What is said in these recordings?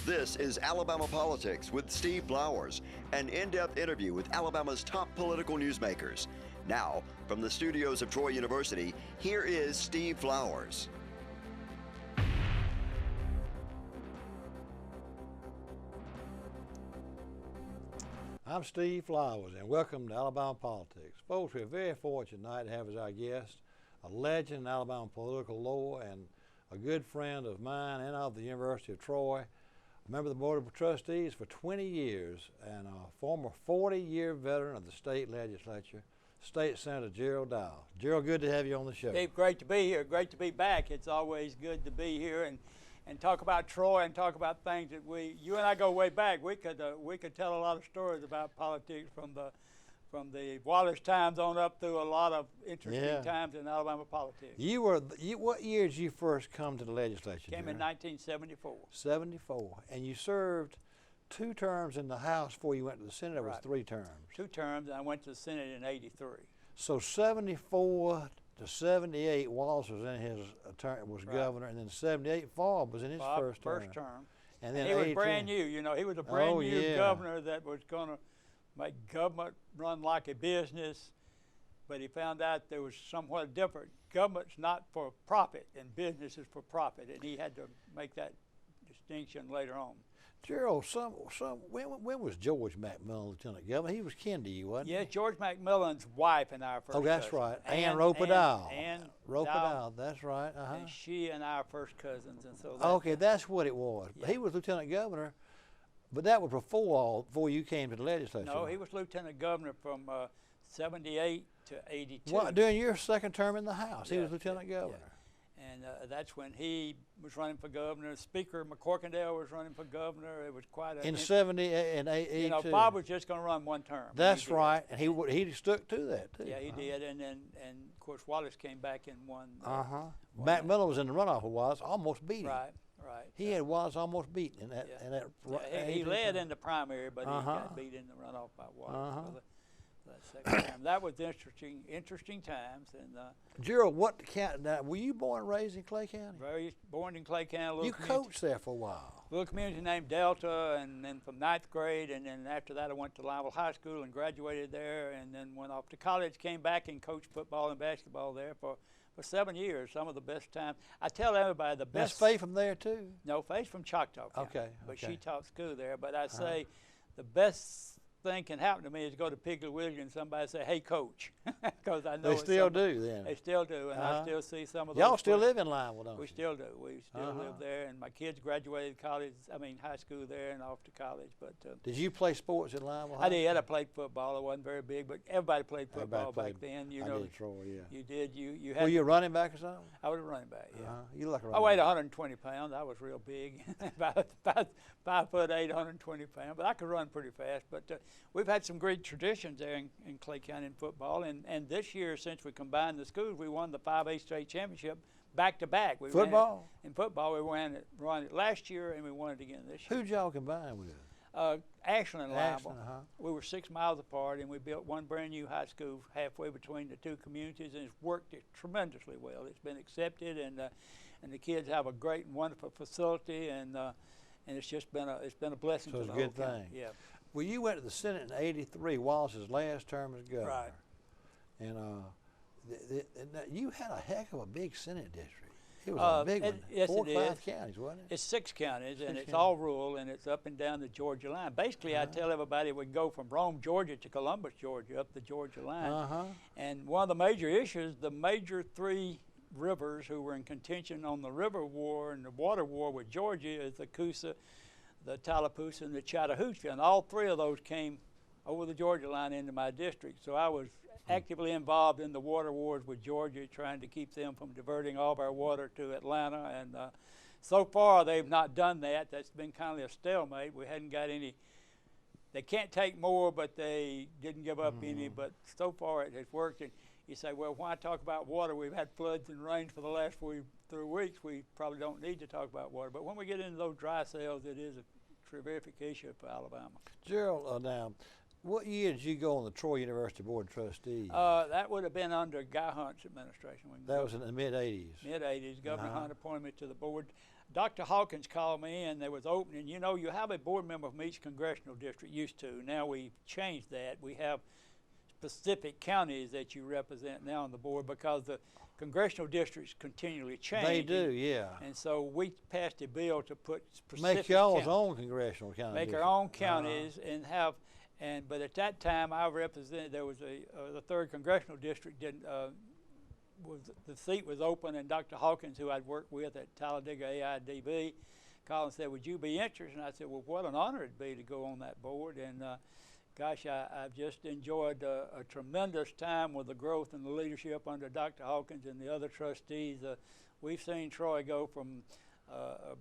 This is Alabama Politics with Steve Flowers, an in-depth interview with Alabama's top political newsmakers. Now, from the studios of Troy University, here is Steve Flowers. I'm Steve Flowers, and welcome to Alabama Politics. Folks, we're very fortunate tonight to have as our guest a legend in Alabama political lore and a good friend of mine and of the University of Troy, a member of the Board of Trustees for 20 years, and a former 40-year veteran of the state legislature, State Senator Gerald. Gerald, good to have you on the show. Steve, great to be here. Great to be back. It's always good to be here and talk about Troy and talk about things that you and I go way back. We could tell a lot of stories about politics from the Wallace times on up through a lot of interesting times in Alabama politics. What year did you first come to the legislature? Came in 1974. 74, and you served 2 terms in the House before you went to the Senate. It was 3 terms. 2 terms, and I went to the Senate in '83. So 74 to 78, Wallace was in his governor, and then 78, Favre was in his first term. And then he was brand new. You know, he was a brand new governor that was going to make government run like a business, but he found out there was somewhat different. Government's not for profit, and business is for profit, and he had to make that distinction later on. Gerald, when was George McMillan lieutenant governor? He was kin to you, wasn't he? Yeah, George McMillan's wife and our first cousin. Oh, that's right. Ann Ropadal. Ann Ropadal, that's right. And she and I are first cousins, and so. Okay, that's what it was. Yeah. He was lieutenant governor, but that was before you came to the legislature. No, he was lieutenant governor from 78 to 82. Well, during your second term in the House, he was lieutenant governor. Yeah. And that's when he was running for governor. Speaker McCorkindale was running for governor. It was quite a... In 70 and 82. You know, Bob was just going to run 1 term. That's right. And he stuck to that, too. Yeah, he did. And of course, Wallace came back and won. McMillan was in the runoff with Wallace, almost beat him. Right. He had Wallace almost beaten in that. He led in the primary, but he got beat in the runoff by Wallace. That second time. That was interesting times. And Gerald, were you born and raised in Clay County? Born in Clay County. You coached there for a while. Little community named Delta, and then from 9th grade, and then after that I went to Lineville High School and graduated there, and then went off to college, came back and coached football and basketball there for 7 years. Some of the best times. I tell everybody the best. That's Faye from there too? No, Faye's from Choctaw County. Okay. But she taught school there. But I say the best thing can happen to me is go to Piggly Wiggly and somebody say, "Hey, coach," because I know they still do. Then they still do, and I still see some of those. Y'all still live in Lineville, don't you? We still do. We still live there, and my kids graduated high school there and off to college. But did you play sports in Lineville? I did. I played football. It wasn't very big, but everybody played football back then. You know, I did, Troy, yeah. You did. You had. Were you a running back or something? I was a running back. Yeah. You like a running I weighed back. 120 pounds. I was real big, about 5'8", 120 pounds. But I could run pretty fast. But we've had some great traditions there in Clay County in football, and this year, since we combined the schools, we won the 5A state championship back-to-back. Football? In football, we won it last year, and we won it again this year. Who'd y'all combine with? Ashland and Lineville. We were 6 miles apart, and we built one brand new high school halfway between the 2 communities, and it's worked tremendously well. It's been accepted, and the kids have a great and wonderful facility, and it's just been a blessing. So it's a good thing. Yeah. Well, you went to the Senate in '83, Wallace's last term as governor. Right. And you had a heck of a big Senate district. It was a big one. Yes, 4 or 5 counties, wasn't it? It's 6 counties, and it's all rural, and it's up and down the Georgia line. Basically, I tell everybody we go from Rome, Georgia to Columbus, Georgia, up the Georgia line. And one of the major issues, the major 3 rivers who were in contention on the river war and the water war with Georgia is the Coosa, the Tallapoosa, and the Chattahoochee, and all 3 of those came over the Georgia line into my district. So I was actively involved in the water wars with Georgia, trying to keep them from diverting all of our water to Atlanta. And so far, they've not done that. That's been kind of a stalemate. We hadn't got any. They can't take more, but they didn't give up any. But so far, it has worked. And you say, well, why talk about water? We've had floods and rains for the last 3 weeks. We probably don't need to talk about water. But when we get into those dry spells, it is a terrific issue for Alabama. Gerald, now, what year did you go on the Troy University Board of Trustees? That would have been under Guy Hunt's administration. That was in the mid-'80s. Mid-'80s. Governor Hunt appointed me to the board. Dr. Hawkins called me in. There was opening. You know, you have a board member from each congressional district. Used to. Now we've changed that. We have specific counties that you represent now on the board because the congressional districts continually change. They do, yeah. And so we passed a bill to put specific make y'all's own congressional county. Make our own counties and have. But at that time, I represented. There was the 3rd congressional district didn't. The seat was open, and Dr. Hawkins, who I'd worked with at Talladega AIDB, called and said, "Would you be interested?" And I said, "Well, what an honor it'd be to go on that board." And gosh, I've just enjoyed a tremendous time with the growth and the leadership under Dr. Hawkins and the other trustees. We've seen Troy go from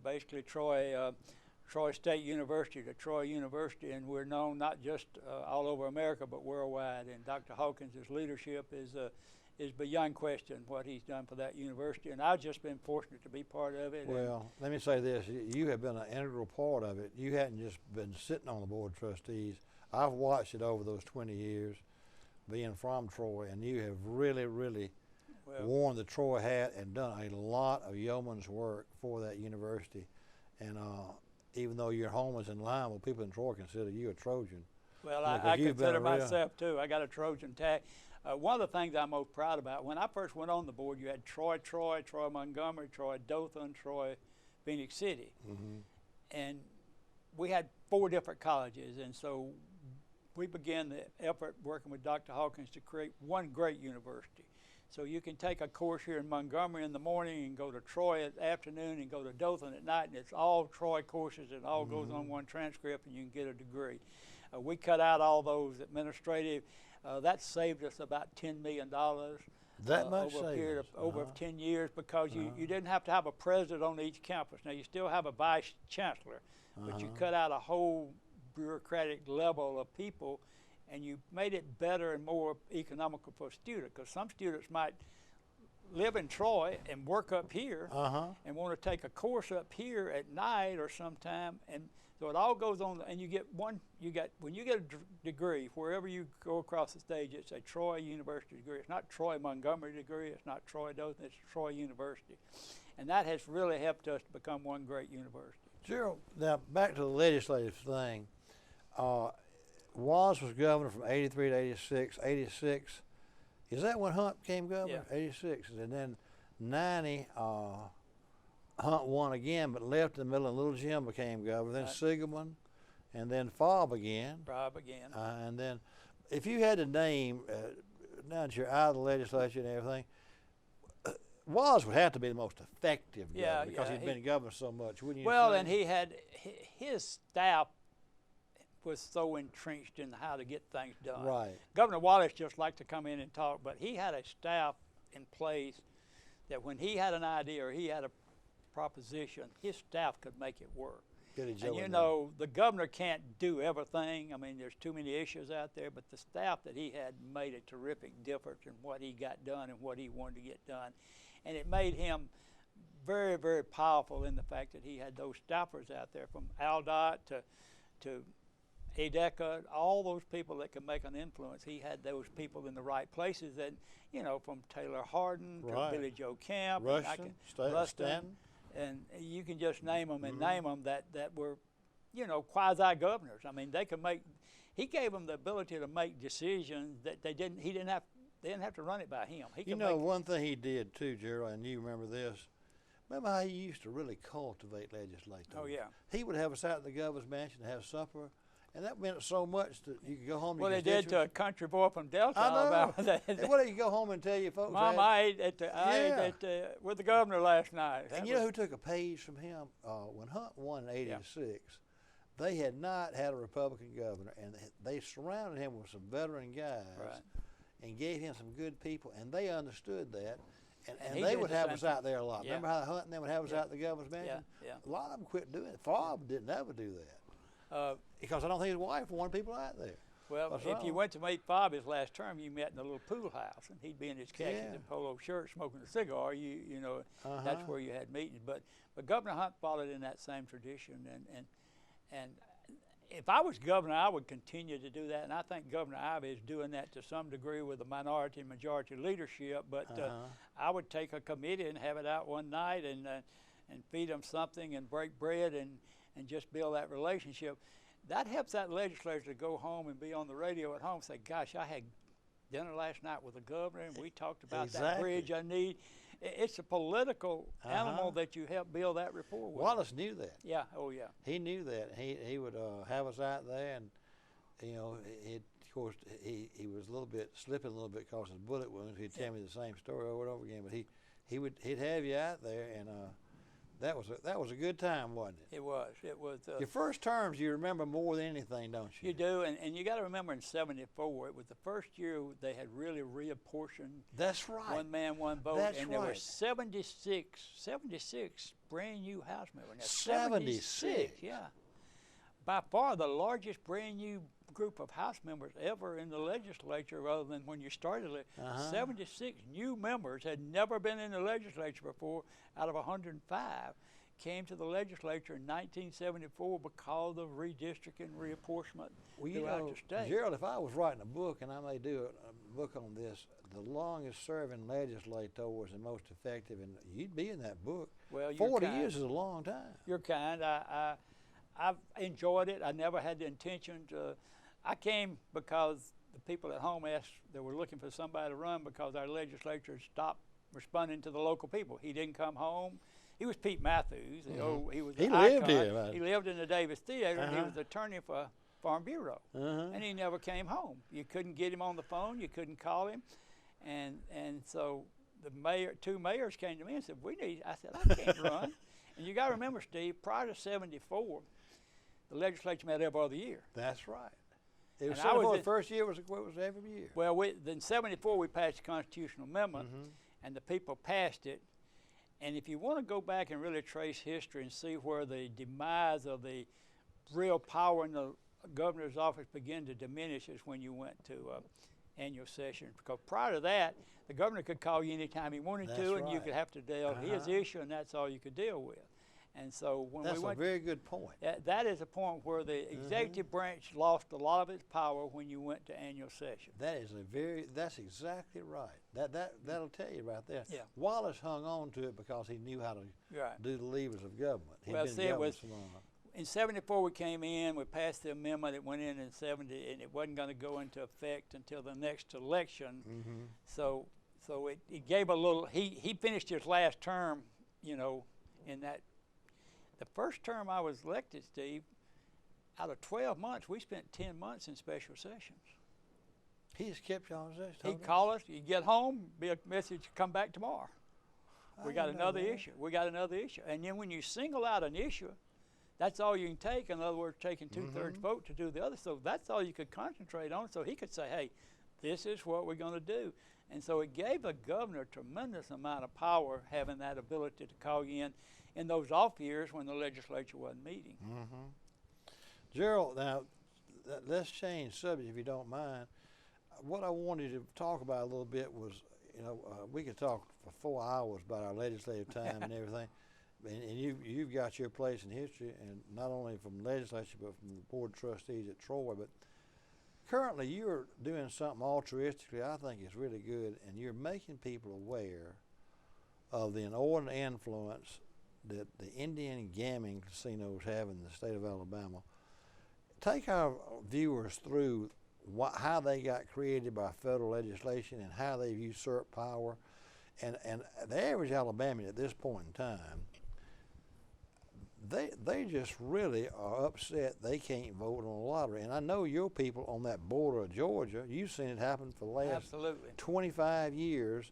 basically Troy State University to Troy University, and we're known not just all over America but worldwide. And Dr. Hawkins' leadership is beyond question what he's done for that university, and I've just been fortunate to be part of it. Well, let me say this, you have been an integral part of it. You hadn't just been sitting on the board of trustees. I've watched it over those 20 years being from Troy, and you have really, really worn the Troy hat and done a lot of yeoman's work for that university. And even though your home is in line, well, people in Troy consider you a Trojan. Well, I consider myself too. I got a Trojan tag. One of the things I'm most proud about, when I first went on the board, you had Troy Montgomery, Troy Dothan, Troy Phoenix City. And we had 4 different colleges, and so we began the effort working with Dr. Hawkins to create one great university. So you can take a course here in Montgomery in the morning and go to Troy at afternoon and go to Dothan at night, and it's all Troy courses. It all goes on one transcript, and you can get a degree. We cut out all those administrative. That saved us about $10 million that much over a period of over 10 years because you didn't have to have a president on each campus. Now you still have a vice chancellor, but you cut out a whole bureaucratic level of people, and you made it better and more economical for a student, because some students might live in Troy and work up here and want to take a course up here at night or sometime, and so it all goes on, and when you get a degree, wherever you go across the stage, it's a Troy University degree. It's not Troy Montgomery degree, it's not Troy Dothan, it's Troy University. And that has really helped us to become one great university. Gerald, now back to the legislative thing. Was governor from 83 to 86. 86, is that when Hunt became governor? Yeah. 86, and then 90, Hunt won again, but left in the middle, and Little Jim became governor. Then Sigelman, and then Fobb again. And then, if you had to name, now that you're out of the legislature and everything, Was would have to be the most effective governor because he'd been governor so much, wouldn't you? Well, and he had his staff was so entrenched in how to get things done. Right. Governor Wallace just liked to come in and talk, but he had a staff in place that when he had an idea or he had a proposition, his staff could make it work. And you know, the governor can't do everything. I mean, there's too many issues out there, but the staff that he had made a terrific difference in what he got done and what he wanted to get done. And it made him very, very powerful in the fact that he had those staffers out there, from Aldott to Adeka, all those people that could make an influence. He had those people in the right places, that, you know, from Taylor Hardin to Billy Joe Camp, Rustin, and you can just name them and name them that were, you know, quasi-governors. I mean, they could make. He gave them the ability to make decisions that they didn't have to run it by him. You know, one thing he did too, Gerald, and you remember this. Remember how he used to really cultivate legislators? Oh yeah. He would have us out at the governor's mansion to have supper. And that meant so much that you could go home. Well, they did to a country boy from Delta, Alabama. And what did you go home and tell your folks? Mom, I ate with the governor last night. And you know who took a page from him? When Hunt won in '86, they had not had a Republican governor, and they surrounded him with some veteran guys and gave him some good people, and they understood that. And they would have us out there a lot. Remember how Hunt and them would have us out at the governor's mansion? Yeah. A lot of them quit doing it. Fobb didn't ever do that. Because I don't think his wife wanted people out there. Well, if you went to meet Fobb his last term, you met in a little pool house, and he'd be in his khakis and polo shirt smoking a cigar. You know, that's where you had meetings. But Governor Hunt followed in that same tradition, and if I was governor, I would continue to do that, and I think Governor Ivey is doing that to some degree with the minority and majority leadership. But I would take a committee and have it out one night, and and feed them something and break bread and just build that relationship. That helps that legislator to go home and be on the radio at home and say, gosh, I had dinner last night with the governor and we talked about that bridge I need. It's a political animal that you help build that rapport with. Wallace knew that. Yeah, oh yeah. He knew that. He would have us out there, and you know, of course, he was a little bit slipping a little bit because of his bullet wounds. He'd tell me the same story over and over again, but he'd have you out there, and that was a good time, wasn't it? It was. Your first terms you remember more than anything, don't you? You do, and you got to remember in '74, it was the first year they had really reapportioned. That's right. One man, one vote. That's and right. There were 76 brand new House members. Now, 76? Yeah. By far the largest brand new group of House members ever in the legislature, other than when you started it. 76 new members had never been in the legislature before, out of 105, came to the legislature in 1974 because of redistricting, reapportionment throughout the state. Gerald, if I was writing a book, and I may do a book on this, the longest serving legislators and most effective, and you'd be in that book. Well, 40 years is a long time. You're kind. I've enjoyed it. I never had the intention to. I came because the people at home asked, they were looking for somebody to run because our legislature stopped responding to the local people. He didn't come home. He was Pete Matthews. He was an icon. Lived here. Right? He lived in the Davis Theater, and he was attorney for Farm Bureau. And he never came home. You couldn't get him on the phone. You couldn't call him. And so the two mayors came to me and said, I said, I can't run. And you got to remember, Steve, prior to '74, the legislature met every other year. That's right. It was the first year was every year. Well, in '74 we passed a constitutional amendment, and the people passed it. And if you want to go back and really trace history and see where the demise of the real power in the governor's office began to diminish, is when you went to annual session. Because prior to that, the governor could call you anytime he wanted to, and you could have to deal his issue, and that's all you could deal with. And so when that's a very good point. That is a point where the executive branch lost a lot of its power when you went to annual session. That's exactly right. That'll tell you right there. Yeah. Wallace hung on to it because he knew how to do the levers of government. He'd been in government so long. In '74 we came in, we passed the amendment. It went in '70, and it wasn't going to go into effect until the next election. So it gave a little. He finished his last term, in that. The first term I was elected, Steve, out of 12 months, we spent 10 months in special sessions. He just kept you on session? He'd call us, you get home, be a message, come back tomorrow. We got another issue. And then when you single out an issue, that's all you can take. In other words, taking two-thirds vote to do the other. So that's all you could concentrate on. So he could say, hey, this is what we're going to do. And so it gave the governor a tremendous amount of power, having that ability to call you in those off years when the legislature wasn't meeting. Gerald, now let's change subject if you don't mind. What I wanted to talk about a little bit was, we could talk for 4 hours about our legislative time and everything, and you've got your place in history, and not only from the legislature but from the board of trustees at Troy. But currently, you're doing something altruistically I think is really good, and you're making people aware of the inordinate influence that the Indian gaming casinos have in the state of Alabama. Take our viewers through how they got created by federal legislation and how they've usurped power. And the average Alabamian at this point in time, they just really are upset they can't vote on the lottery. And I know your people on that border of Georgia, you've seen it happen for the last 25 years.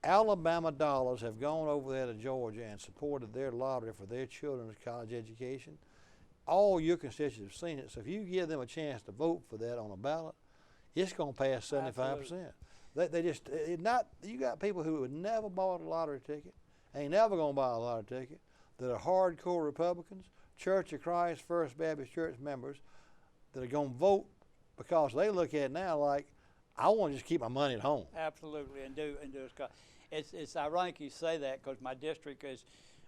Alabama dollars have gone over there to Georgia and supported their lottery for their children's college education. All your constituents have seen it. So if you give them a chance to vote for that on a ballot, it's going to pass 75%. You got people who would never bought a lottery ticket, ain't never going to buy a lottery ticket, that are hardcore Republicans, Church of Christ, First Baptist Church members, that are going to vote because they look at it now like, I want to just keep my money at home. Absolutely, and do it's ironic you say that, because my district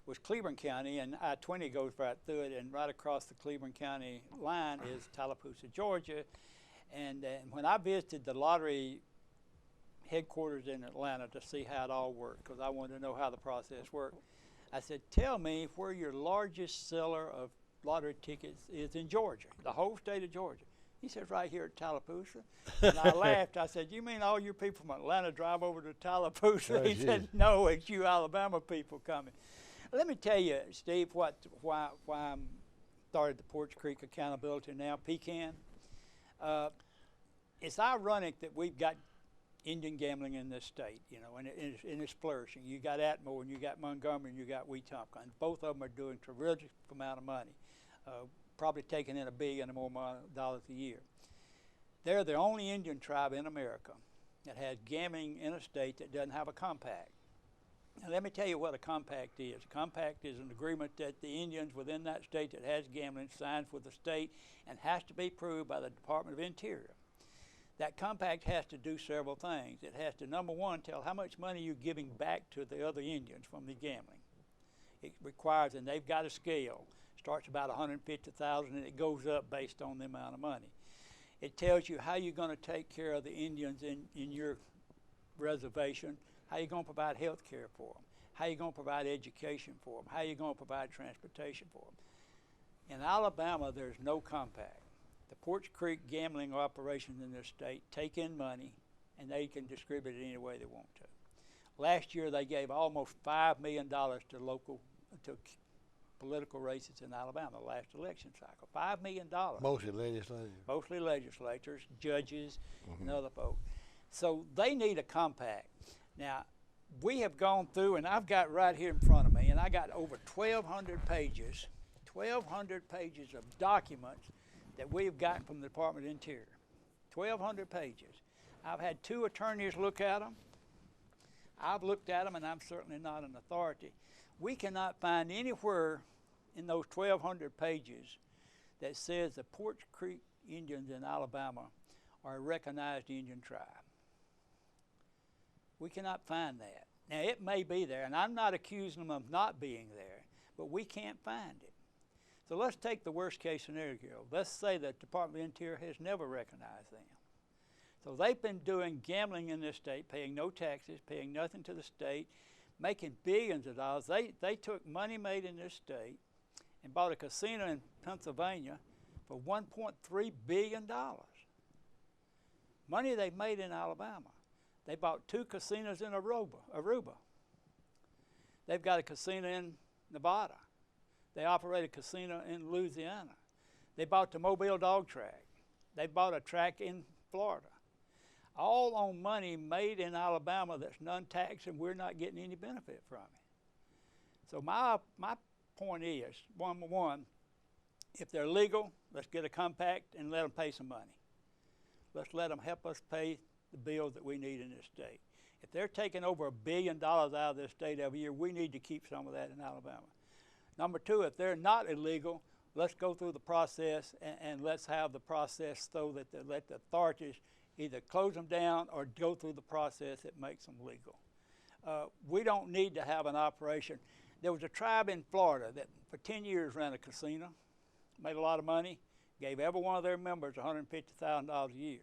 was Cleveland County, and I-20 goes right through it, and right across the Cleveland County line is Tallapoosa, Georgia. And when I visited the lottery headquarters in Atlanta to see how it all worked, because I wanted to know how the process worked, I said, tell me where your largest seller of lottery tickets is in Georgia, the whole state of Georgia. He said, right here at Tallapoosa. And I laughed. I said, you mean all you people from Atlanta drive over to Tallapoosa? Right, He said, no, it's you Alabama people coming. Let me tell you, Steve, why I started the Porch Creek Accountability Now, Pecan. It's ironic that we've got Indian gambling in this state, you know, and it's flourishing. You got Atmore and you got Montgomery and you got Wetumpka, and both of them are doing a terrific amount of money, probably taking in $1 billion or more dollars a year. They're the only Indian tribe in America that has gambling in a state that doesn't have a compact. Now let me tell you what a compact is. A compact is an agreement that the Indians within that state that has gambling signs with the state and has to be approved by the Department of Interior. That compact has to do several things. It has to, number one, tell how much money you're giving back to the other Indians from the gambling. It requires, and they've got a scale, starts about $150,000 and it goes up based on the amount of money. It tells you how you're going to take care of the Indians in your reservation, how you're going to provide health care for them, how you're going to provide education for them, how you're going to provide transportation for them. In Alabama, there's no compact. The Porch Creek gambling operations in this state take in money and they can distribute it any way they want to. Last year they gave almost $5 million to political races in Alabama, the last election cycle. $5 million. Mostly legislators. Mostly legislators, judges, and other folks. So they need a compact. Now, we have gone through, and I've got right here in front of me, and I got over 1,200 pages of documents that we've gotten from the Department of Interior. 1,200 pages. I've had 2 attorneys look at them. I've looked at them, and I'm certainly not an authority. We cannot find anywhere in those 1,200 pages that says the Porch Creek Indians in Alabama are a recognized Indian tribe. We cannot find that. Now, it may be there, and I'm not accusing them of not being there, but we can't find it. So let's take the worst case scenario. Let's say that the Department of Interior has never recognized them. So they've been doing gambling in this state, paying no taxes, paying nothing to the state, making billions of dollars. They took money made in this state and bought a casino in Pennsylvania for $1.3 billion. Money they made in Alabama. They bought 2 casinos in Aruba. They've got a casino in Nevada. They operate a casino in Louisiana. They bought the Mobile Dog Track. They bought a track in Florida. All on money made in Alabama that's non-taxed, and we're not getting any benefit from it. So my point is, number one, if they're legal, let's get a compact and let them pay some money. Let's let them help us pay the bills that we need in this state. If they're taking over $1 billion out of this state every year, we need to keep some of that in Alabama. Number 2, if they're not illegal, let's go through the process and let's have the process so that let the authorities either close them down or go through the process that makes them legal. We don't need to have an operation. There was a tribe in Florida that for 10 years ran a casino, made a lot of money, gave every one of their members $150,000 a year.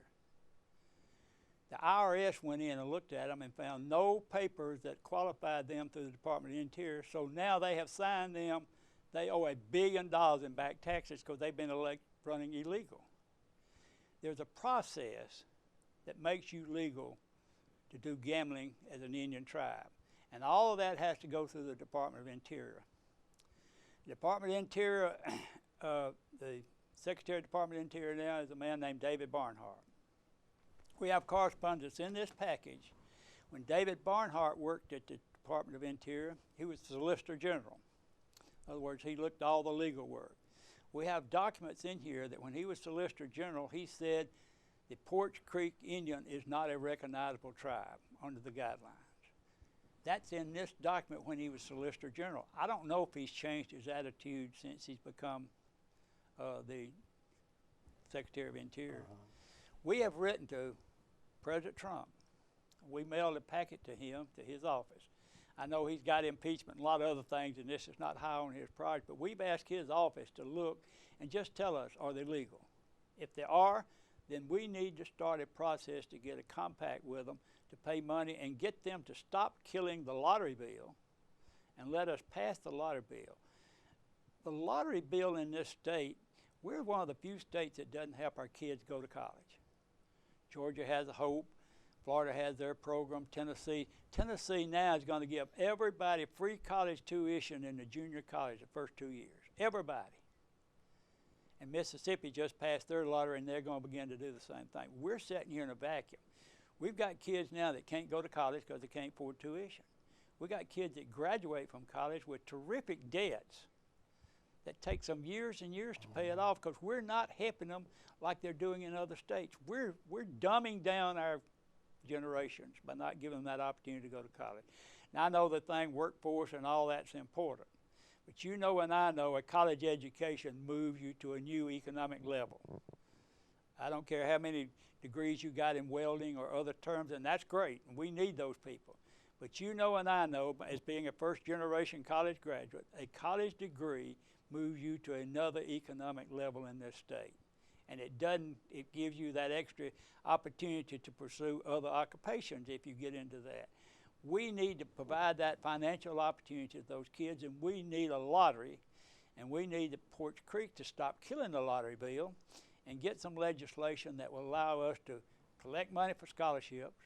The IRS went in and looked at them and found no papers that qualified them through the Department of the Interior, so now they have signed them. They owe $1 billion in back taxes because they've been running illegal. There's a process that makes you legal to do gambling as an Indian tribe, and all of that has to go through the Department of Interior. The Department of Interior, the Secretary of the Department of Interior now is a man named David Barnhart. We have correspondence in this package. When David Barnhart worked at the Department of Interior, he was Solicitor General. In other words, he looked at all the legal work. We have documents in here that when he was Solicitor General, he said the Porch Creek Indian is not a recognizable tribe under the guidelines. That's in this document when he was Solicitor General. I don't know if he's changed his attitude since he's become the Secretary of Interior. We have written to President Trump. We mailed a packet to him, to his office. I know he's got impeachment and a lot of other things, and this is not high on his priority, but we've asked his office to look and just tell us, are they legal? If they are, then we need to start a process to get a compact with them to pay money and get them to stop killing the lottery bill and let us pass the lottery bill. The lottery bill in this state, we're one of the few states that doesn't help our kids go to college. Georgia has a Hope. Florida has their program. Tennessee now is going to give everybody free college tuition in the junior college the first 2 years. Everybody. And Mississippi just passed their lottery, and they're going to begin to do the same thing. We're sitting here in a vacuum. We've got kids now that can't go to college because they can't afford tuition. We've got kids that graduate from college with terrific debts that take some years and years to pay it off because we're not helping them like they're doing in other states. We're dumbing down our generations by not giving them that opportunity to go to college. Now, I know the thing, workforce and all that's important, but you know and I know a college education moves you to a new economic level. I don't care how many degrees you got in welding or other terms, and that's great, and we need those people. But you know and I know, as being a first-generation college graduate, a college degree moves you to another economic level in this state. And it gives you that extra opportunity to pursue other occupations if you get into that. We need to provide that financial opportunity to those kids, and we need a lottery, and we need the Porch Creek to stop killing the lottery bill and get some legislation that will allow us to collect money for scholarships,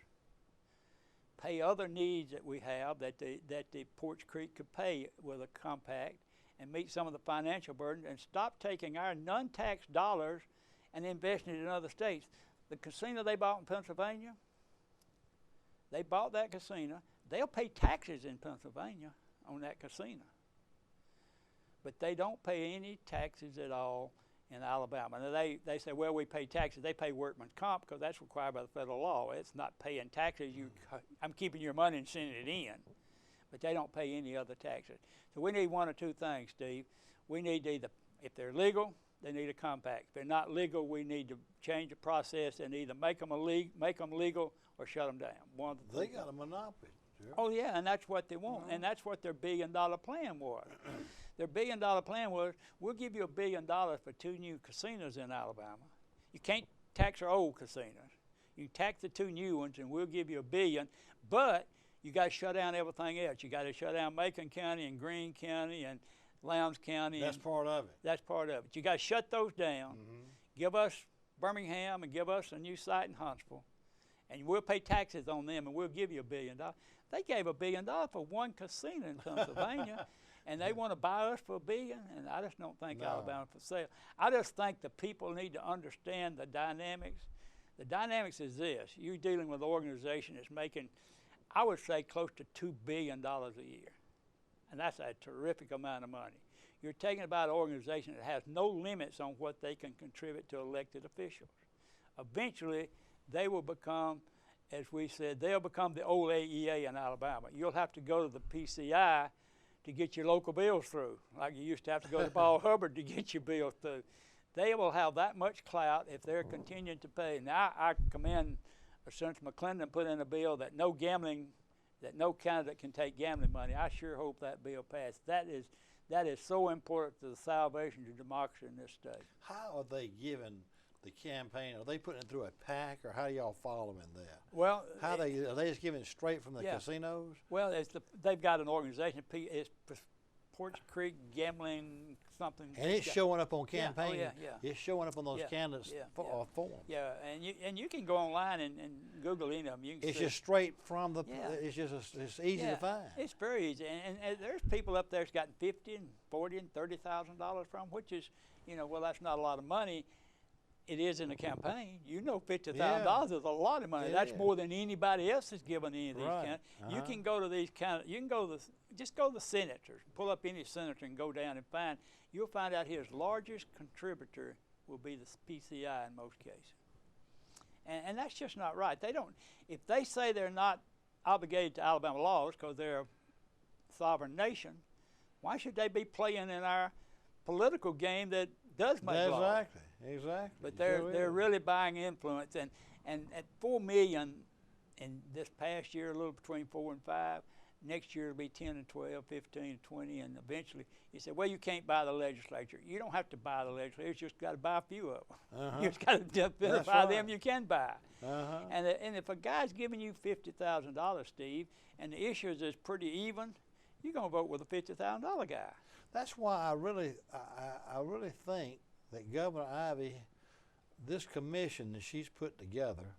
pay other needs that we have that the Porch Creek could pay with a compact, and meet some of the financial burden, and stop taking our non-tax dollars and investing it in other states. The casino they bought in Pennsylvania, they bought that casino. They'll pay taxes in Pennsylvania on that casino. But they don't pay any taxes at all in Alabama. Now they say, well, we pay taxes. They pay workman's comp because that's required by the federal law. It's not paying taxes. I'm keeping your money and sending it in. But they don't pay any other taxes. So we need one or two things, Steve. We need either, if they're legal, they need a compact. If they're not legal, we need to change the process and either make them legal or shut them down. They got a monopoly. Sure. Oh yeah, and that's what they want, and that's what their $1 billion plan was. Their $1 billion plan was, we'll give you $1 billion for 2 new casinos in Alabama. You can't tax our old casinos. You tax the 2 new ones, and we'll give you $1 billion, but you got to shut down everything else. You got to shut down Macon County and Greene County and Lowndes County. That's part of it. That's part of it. You got to shut those down. Give us Birmingham and give us a new site in Huntsville, and we'll pay taxes on them, and we'll give you $1 billion. They gave $1 billion for one casino in Pennsylvania, and they want to buy us for $1 billion, and I just don't think Alabama for sale. I just think the people need to understand the dynamics. The dynamics is this. You're dealing with an organization that's making, I would say, close to $2 billion a year. And that's a terrific amount of money. You're taking about an organization that has no limits on what they can contribute to elected officials. Eventually, they will become, as we said, they'll become the old AEA in Alabama. You'll have to go to the PCI to get your local bills through, like you used to have to go to Paul Hubbard to get your bills through. They will have that much clout if they're continuing to pay. Now, I commend Senator McClendon put in a bill that no gambling, that no candidate can take gambling money. I sure hope that bill passed. That is so important to the salvation of democracy in this state. How are they giving the campaign? Are they putting it through a PAC, or how do y'all follow in that? Well, are they just giving it straight from the casinos? Well, they've got an organization. It's Porch Creek Gambling something. And it's showing up on campaign. Oh, yeah. It's showing up on those candidates' forms. Yeah, and you can go online and Google any of them. You can it's just straight from the. It's just it's easy to find. It's very easy, and there's people up there that's gotten $50,000 and $40,000 and $30,000 from, which is, well, that's not a lot of money. It is in a campaign. $50,000 is a lot of money. That's more than anybody else has given any of these candidates. You can go to these you can go to just go to the senators, pull up any senator and go down and find. You'll find out his largest contributor will be the PCI in most cases. And that's just not right. They don't. If they say they're not obligated to Alabama laws because they're a sovereign nation, why should they be playing in our political game that does make laws? Exactly. But they're really buying influence, and at $4 million in this past year, a little between 4 and 5. Next year it'll be 10 and 12, 15 and 20, and eventually you say, well, you can't buy the legislature. You don't have to buy the legislature. You just got to buy a few of them. You just got to identify them you can buy. And if a guy's giving you $50,000, Steve, and the issues is pretty even, you're going to vote with a $50,000 guy. That's why I really think that Governor Ivy, this commission that she's put together,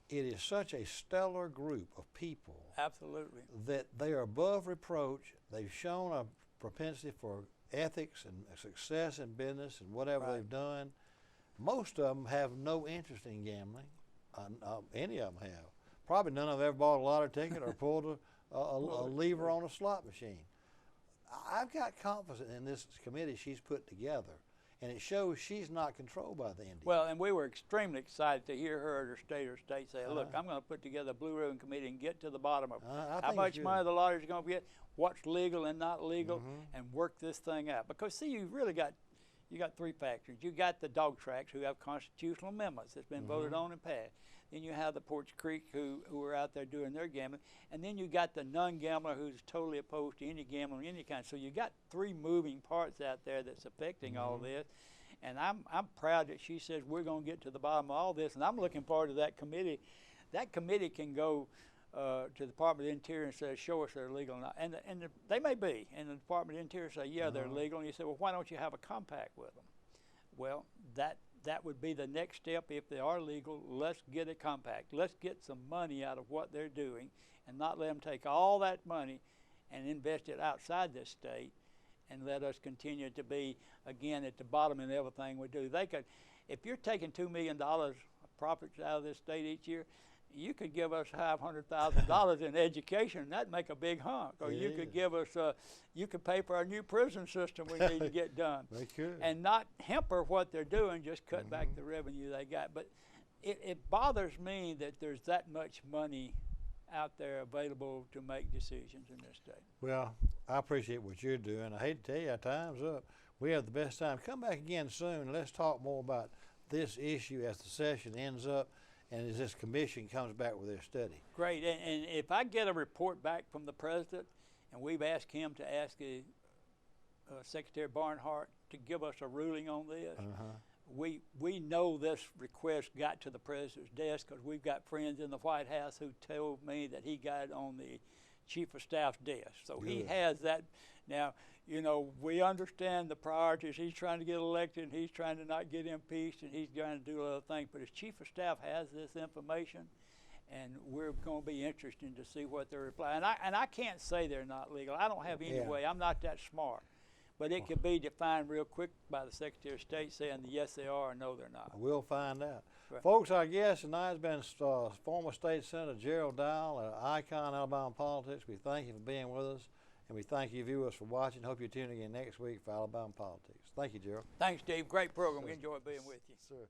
it is such a stellar group of people. Absolutely. That they are above reproach. They've shown a propensity for ethics and success in business and whatever they've done. Most of them have no interest in gambling. Any of them have. Probably none of them ever bought a lottery ticket or pulled a lever on a slot machine. I've got confidence in this committee she's put together, and it shows she's not controlled by the Indians. Well, and we were extremely excited to hear her at her state say, look, I'm going to put together a Blue Ribbon Committee and get to the bottom of how much money the lottery's going to get, what's legal and not legal, and work this thing out. Because, see, you got three factors. You got the dog tracks who have constitutional amendments that's been voted on and passed. Then you have the Porch Creek who are out there doing their gambling. And then you got the non-gambler who's totally opposed to any gambling of any kind. So you got three moving parts out there that's affecting all this. And I'm proud that she says we're going to get to the bottom of all this. And I'm looking forward to that committee. That committee can go to the Department of the Interior and say, show us they're legal or not. And they may be. And the Department of the Interior say, yeah, they're legal. And you say, well, why don't you have a compact with them? Well, that would be the next step. If they are legal, let's get a compact. Let's get some money out of what they're doing and not let them take all that money and invest it outside this state and let us continue to be, again, at the bottom in everything we do. They could, if you're taking $2 million of profits out of this state each year, you could give us $500,000 in education, and that'd make a big hunk. Or you could give us, you could pay for our new prison system we need to get done. They could. And not hamper what they're doing, just cut back the revenue they got. But it bothers me that there's that much money out there available to make decisions in this state. Well, I appreciate what you're doing. I hate to tell you, our time's up. We have the best time. Come back again soon, and let's talk more about this issue as the session ends up and as this commission comes back with their study. Great, and if I get a report back from the president, and we've asked him to ask Secretary Barnhart to give us a ruling on this, we know this request got to the president's desk because we've got friends in the White House who told me that he got it on the chief of staff's desk. So he has that. Now, you know, we understand the priorities. He's trying to get elected, and he's trying to not get impeached, and he's trying to do other things. But his chief of staff has this information, and we're going to be interested to see what their reply. And I can't say they're not legal. I don't have any way. I'm not that smart. But it could be defined real quick by the Secretary of State saying yes they are or no they're not. We'll find out. Right. Folks, our guest tonight has been former State Senator Gerald Dowell, an icon in Alabama politics. We thank you for being with us, and we thank you viewers for watching. Hope you tune in again next week for Alabama Politics. Thank you, Gerald. Thanks, Steve. Great program. We enjoyed being with you. Sir.